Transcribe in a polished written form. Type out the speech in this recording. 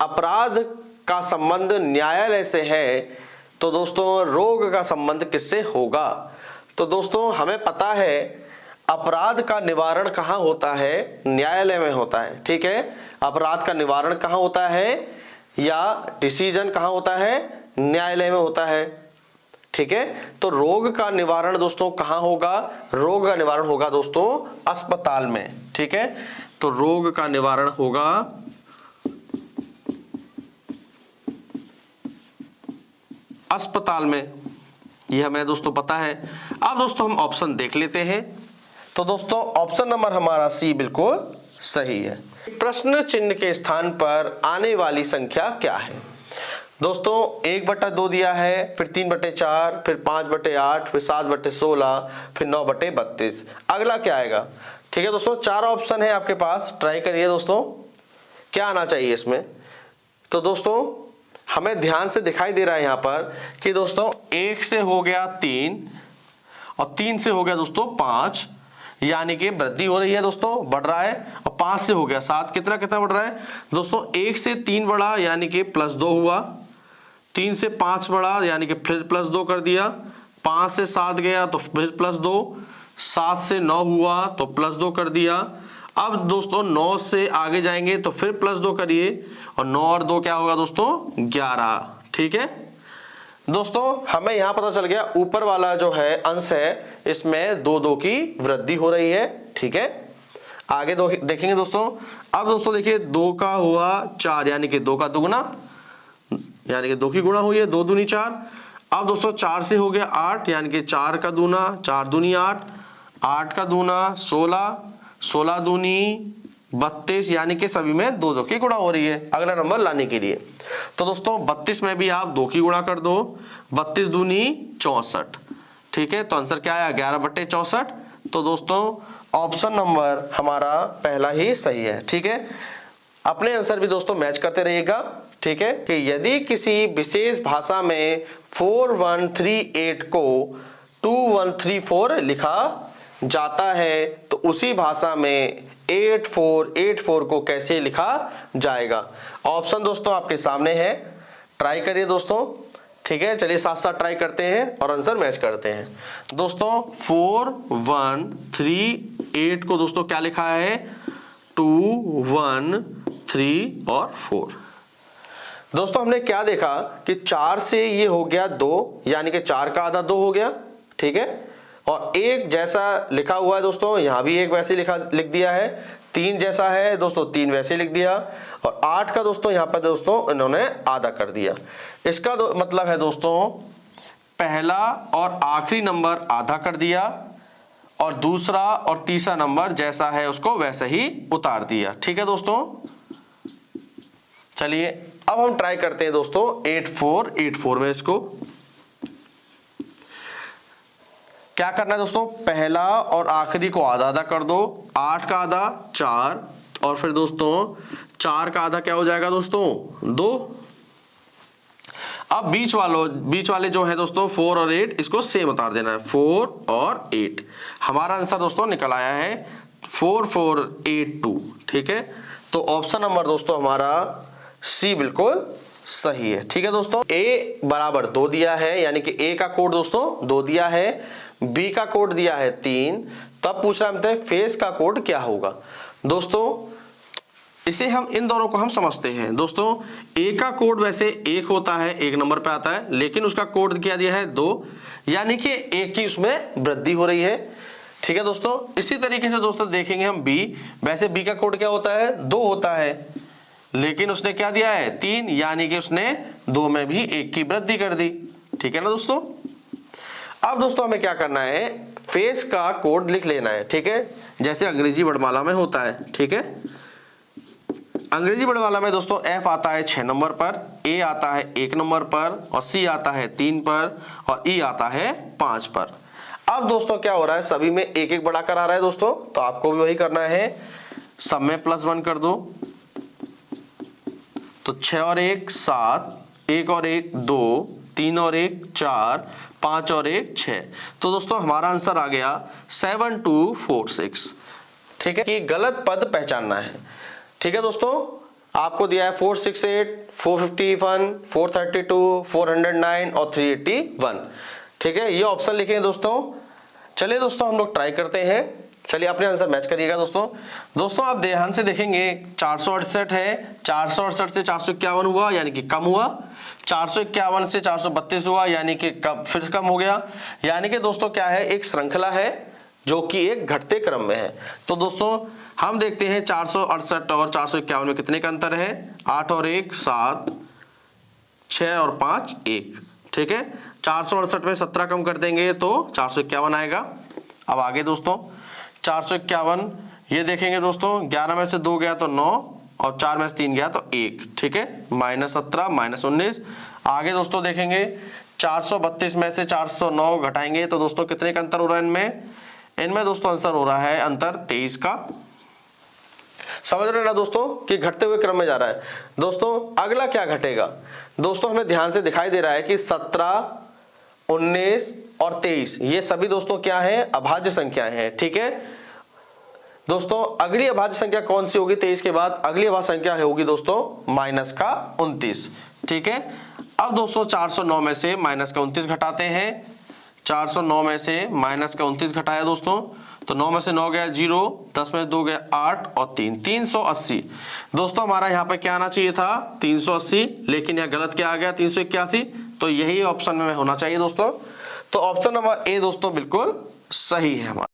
अपराध का संबंध न्यायालय से है तो दोस्तों रोग का संबंध किससे होगा? तो दोस्तों हमें पता है अपराध का निवारण कहाँ होता है? न्यायालय में होता है। ठीक है, अपराध का निवारण कहाँ होता है या डिसीजन कहाँ होता है? न्यायालय में होता है। ठीक है, तो रोग का निवारण दोस्तों कहाँ होगा? रोग का निवारण होगा दोस्तों अस्पताल में। ठीक है, तो रोग का निवारण होगा अस्पताल में, यह हमें दोस्तों पता है। अब दोस्तों हम ऑप्शन देख लेते हैं। तो दोस्तों ऑप्शन नंबर हमारा सी बिल्कुल सही है। प्रश्न चिन्ह के स्थान पर आने वाली संख्या क्या है? दोस्तों 1/2 दिया है, फिर 3/4, फिर 5/8, फिर 7/16, फिर 9/32। अगला क्या आएगा? ठीक है दोस्तों, 4 ऑप्शन है आपके पास, ट्राई करिए दोस्तों क्या आना चाहिए इसमें। तो दोस्तों हमें ध्यान से दिखाई दे रहा है यहाँ पर कि दोस्तों 1 से हो गया 3 और 3 से हो गया दोस्तों 5, यानी कि वृद्धि हो रही है दोस्तों, बढ़ रहा है। और 5 से हो गया 7, कितना कितना बढ़ रहा है दोस्तों? 1 से 3 बढ़ा यानी कि +2 हुआ, 3 से 5 बढ़ा यानी कि फिर +2 कर दिया, 5 से 7 गया तो फिर +2, 7 से 9 हुआ तो +2 कर दिया। अब दोस्तों 9 से आगे जाएंगे तो फिर +2 करिए और 9 और 2 क्या होगा दोस्तों? 11। ठीक है दोस्तों, हमें यहां पता चल गया ऊपर वाला जो है अंश है इसमें 2 की वृद्धि हो रही है। ठीक है, आगे देखेंगे दोस्तों। अब दोस्तों देखिए 2 का हुआ 4 यानी कि 2 का दुगुना, यानी कि 2 की गुणा हुई है, 2 दूनी 4। अब दोस्तों 4 से हो गया 8 यानी कि 4 का दूना, 4 दूनी 8, 8 का दूना 16, 16 दूनी 32, यानी कि सभी में 2 की गुणा हो रही है अगला नंबर लाने के लिए। तो दोस्तों 32 में भी आप 2 की गुणा कर दो, 32 दूनी 64। ठीक है, तो आंसर क्या आया? 11/64। तो दोस्तों ऑप्शन नंबर हमारा पहला ही सही है। ठीक है, अपने आंसर भी दोस्तों मैच करते रहिएगा। ठीक है, कि यदि किसी विशेष भाषा में 4138 को 2134 लिखा जाता है तो उसी भाषा में 8484 को कैसे लिखा जाएगा? ऑप्शन दोस्तों आपके सामने है, ट्राई करिए दोस्तों। ठीक है, चलिए साथ साथ ट्राई करते हैं और आंसर मैच करते हैं। दोस्तों 4138 को दोस्तों क्या लिखा है? 2 1 3 और 4। दोस्तों हमने क्या देखा कि 4 से ये हो गया 2, यानी कि 4 का आधा 2 हो गया। ठीक है, और 1 जैसा लिखा हुआ है दोस्तों, यहां भी 1 वैसे लिख दिया है। 3 जैसा है दोस्तों, 3 वैसे लिख दिया। और 8 का दोस्तों यहां पर दोस्तों इन्होंने आधा कर दिया। इसका मतलब है दोस्तों पहला और आखिरी नंबर आधा कर दिया और दूसरा और तीसरा नंबर जैसा है उसको वैसे ही उतार दिया। ठीक है दोस्तों, चलिए अब हम ट्राई करते हैं दोस्तों 8484 में। इसको क्या करना है दोस्तों? पहला और आखिरी को आधा आधा कर दो, 8 का आधा 4 और फिर दोस्तों 4 का आधा क्या हो जाएगा दोस्तों? 2। अब बीच वाले जो है दोस्तों 4 और 8, इसको सेम उतार देना है, 4 और 8। हमारा आंसर दोस्तों निकल आया है 4482। ठीक है, तो ऑप्शन नंबर दोस्तों हमारा सी बिल्कुल सही है। ठीक है दोस्तों, a बराबर 2 दिया है, यानी कि a का कोड दोस्तों 2 दिया है, b का कोड दिया है 3। तब पूछ रहा है फेस का कोड क्या होगा? दोस्तों इसे हम इन दोनों को हम समझते हैं। दोस्तों a का कोड वैसे 1 होता है, 1 नंबर पे आता है, लेकिन उसका कोड क्या दिया है 2, यानी कि 1 की उसमें वृद्धि हो रही है। ठीक है दोस्तों, इसी तरीके से दोस्तों देखेंगे हम b, वैसे b का कोड क्या होता है? 2 होता है, लेकिन उसने क्या दिया है? 3, यानी कि उसने 2 में भी 1 की वृद्धि कर दी। ठीक है ना दोस्तों। अब दोस्तों हमें क्या करना है? फेस का कोड लिख लेना है। ठीक है, जैसे अंग्रेजी वर्णमाला में होता है। ठीक है, अंग्रेजी वर्णमाला में दोस्तों F आता है 6 नंबर पर, A आता है 1 नंबर पर और C आता है 3 पर और E आता है 5 पर। अब दोस्तों क्या हो रहा है? सभी में 1 बढ़ाकर आ रहा है दोस्तों, तो आपको भी वही करना है, सब में +1 कर दो। तो 6 और 1 7, 1 और 1 2, 3 और 1 4, 5 और 1 6। तो दोस्तों हमारा आंसर आ गया 7246। ठीक है, कि गलत पद पहचानना है। ठीक है दोस्तों, आपको दिया है 468, 451, 432, 409 और 381। ठीक है, ये ऑप्शन लिखे हैं दोस्तों। चलिए दोस्तों हम लोग ट्राई करते हैं। चलिए अपने आंसर मैच करिएगा दोस्तों। दोस्तों आप ध्यान से देखेंगे 468 है, 468 से 451 हुआ यानी कि कम हुआ, 451 से 432 हुआ यानी कि कम, फिर कम हो गया। यानी कि दोस्तों क्या है, एक श्रृंखला है जो कि एक घटते क्रम में है। तो दोस्तों हम देखते हैं 468 और 451 में कितने का अंतर है। 8 और 1 7, 6 और 5 1। ठीक है, 468 में 17 कम कर देंगे तो 451 आएगा। अब आगे दोस्तों 451 ये देखेंगे दोस्तों, 11 में से 2 गया तो 9 और 4 में से 3 गया तो 1। ठीक है, -17 -19। आगे दोस्तों देखेंगे 432 में से 409 घटाएंगे तो दोस्तों कितने का अंतर हो रहा है इनमें। इनमें दोस्तों आंसर हो रहा है अंतर 23 का। समझ रहे ना दोस्तों कि घटते हुए क्रम में जा रहा है। दोस्तों अगला क्या घटेगा, दोस्तों हमें ध्यान से दिखाई दे रहा है कि 17, 19 और 23 ये सभी दोस्तों क्या है, अभाज्य संख्याएं हैं। ठीक है दोस्तों, अगली अभाज्य संख्या कौन सी होगी 23 के बाद, अगली अभाज्य संख्या होगी दोस्तों -29। ठीक है, अब दोस्तों 409 में से -29 घटाते हैं। 409 में से -29 घटाया दोस्तों तो 9 में से 9 गया 0, 10 में से 2 गया 8 और 3 380। दोस्तों हमारा यहाँ पे क्या आना चाहिए था 380, लेकिन यह गलत क्या आ गया 381। तो यही ऑप्शन में होना चाहिए दोस्तों। तो ऑप्शन नंबर ए दोस्तों बिल्कुल सही है हमारा।